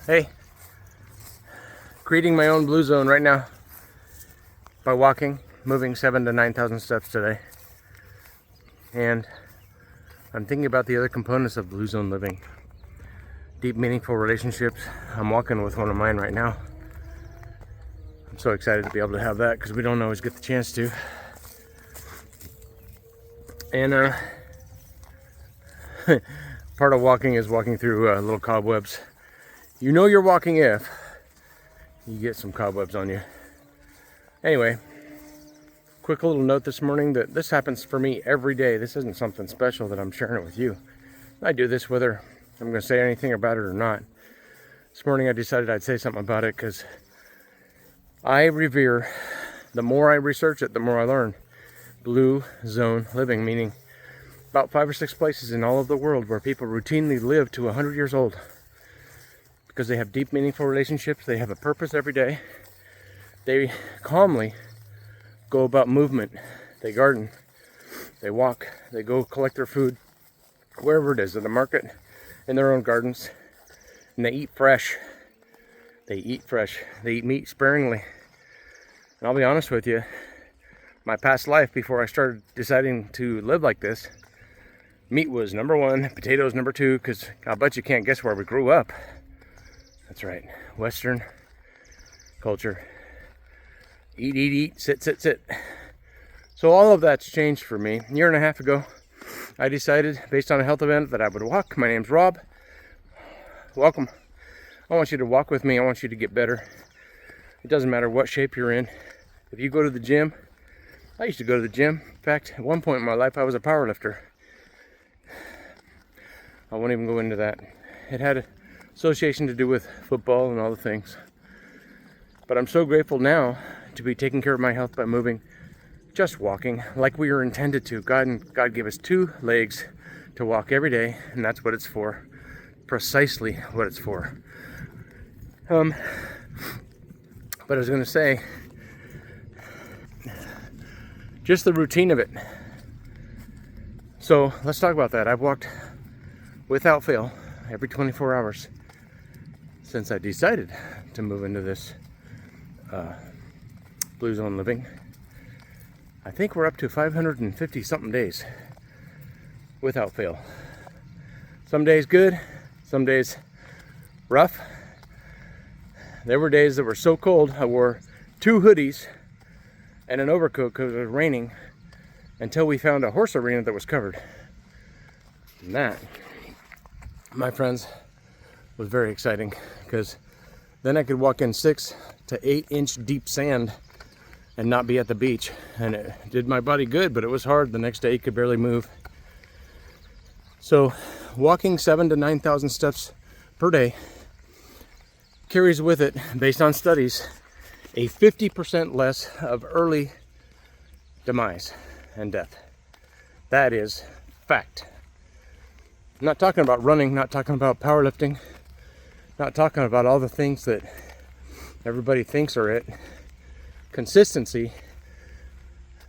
Hey, creating my own blue zone right now by walking, moving 7,000 to 9,000 steps today. And I'm thinking about the other components of blue zone living. Deep, meaningful relationships. I'm walking with one of mine right now. I'm so excited to be able to have that because we don't always get the chance to. And part of walking is walking through little cobwebs. You know you're walking if you get some cobwebs on you. Anyway, quick little note this morning that this happens for me every day. This isn't something special that I'm sharing it with you. I do this whether I'm going to say anything about it or not. This morning I decided I'd say something about it because I revere, the more I research it, the more I learn. Blue zone living, meaning about 5 or 6 places in all of the world where people routinely live to 100 years old because they have deep, meaningful relationships. They have a purpose every day. They calmly go about movement. They garden, they walk, they go collect their food wherever it is, at the market, in their own gardens, and they eat fresh. They eat fresh. They eat meat sparingly. And I'll be honest with you, my past life before I started deciding to live like this, meat was number one, potatoes number two, because I'll bet you can't guess where we grew up. That's right, Western culture. Eat, eat, eat, sit, sit, sit. So all of that's changed for me. A year and a half ago, I decided, based on a health event, that I would walk. My name's Rob. Welcome. I want you to walk with me. I want you to get better. It doesn't matter what shape you're in. If you go to the gym, I used to go to the gym. In fact, at one point in my life, I was a power lifter. I won't even go into that. It had an association to do with football and all the things. But I'm so grateful now to be taking care of my health by moving, just walking like we were intended to. God gave us 2 legs to walk every day, and that's what it's for. Precisely what it's for. But I was going to say, just the routine of it. So let's talk about that. I've walked without fail every 24 hours since I decided to move into this blue zone living. I think we're up to 550 something days without fail. Some days good, some days rough. There were days that were so cold I wore 2 hoodies and an overcoat because it was raining until we found a horse arena that was covered. And that, my friends, was very exciting because then I could walk in 6 to 8 inch deep sand and not be at the beach. And it did my body good, but it was hard. The next day you could barely move. So walking 7,000 to 9,000 steps per day carries with it, based on studies, a 50% less of early demise and death. That is fact. I'm not talking about running, not talking about powerlifting, not talking about all the things that everybody thinks are it. Consistency,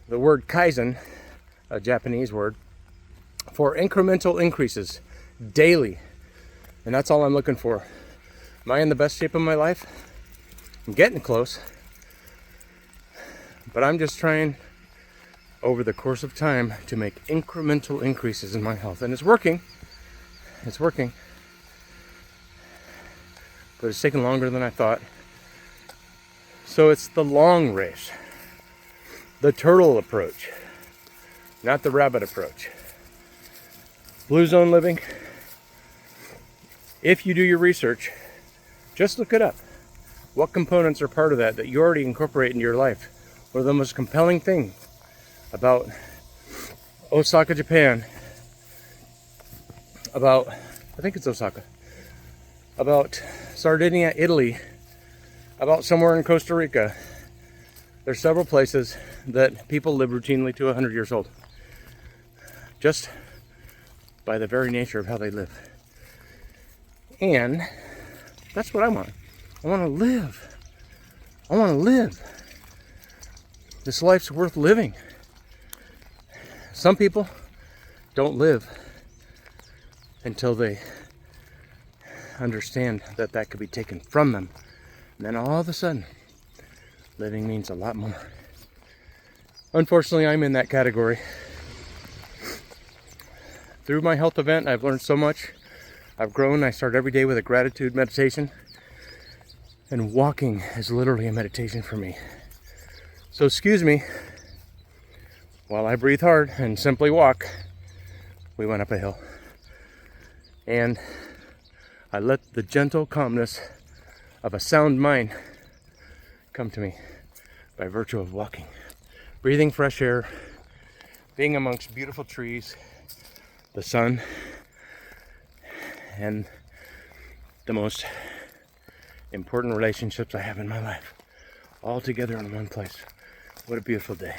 the word kaizen, a Japanese word, for incremental increases daily. And that's all I'm looking for. Am I in the best shape of my life? I'm getting close. But I'm just trying over the course of time to make incremental increases in my health. And it's working. It's working. But it's taken longer than I thought. So it's the long race. The turtle approach. Not the rabbit approach. Blue zone living. If you do your research, just look it up. What components are part of that you already incorporate into your life? One of the most compelling things about Osaka, Japan, about, I think it's Osaka, about Sardinia, Italy, about somewhere in Costa Rica. There's several places that people live routinely to 100 years old. Just by the very nature of how they live. And that's what I want. I want to live. I want to live. This life's worth living. Some people don't live until they understand that that could be taken from them. And then all of a sudden, living means a lot more. Unfortunately, I'm in that category. Through my health event, I've learned so much. I've grown. I start every day with a gratitude meditation. And walking is literally a meditation for me. So excuse me, while I breathe hard and simply walk, we went up a hill. And I let the gentle calmness of a sound mind come to me by virtue of walking. Breathing fresh air, being amongst beautiful trees, the sun, and the most important relationships I have in my life, all together in one place. What a beautiful day.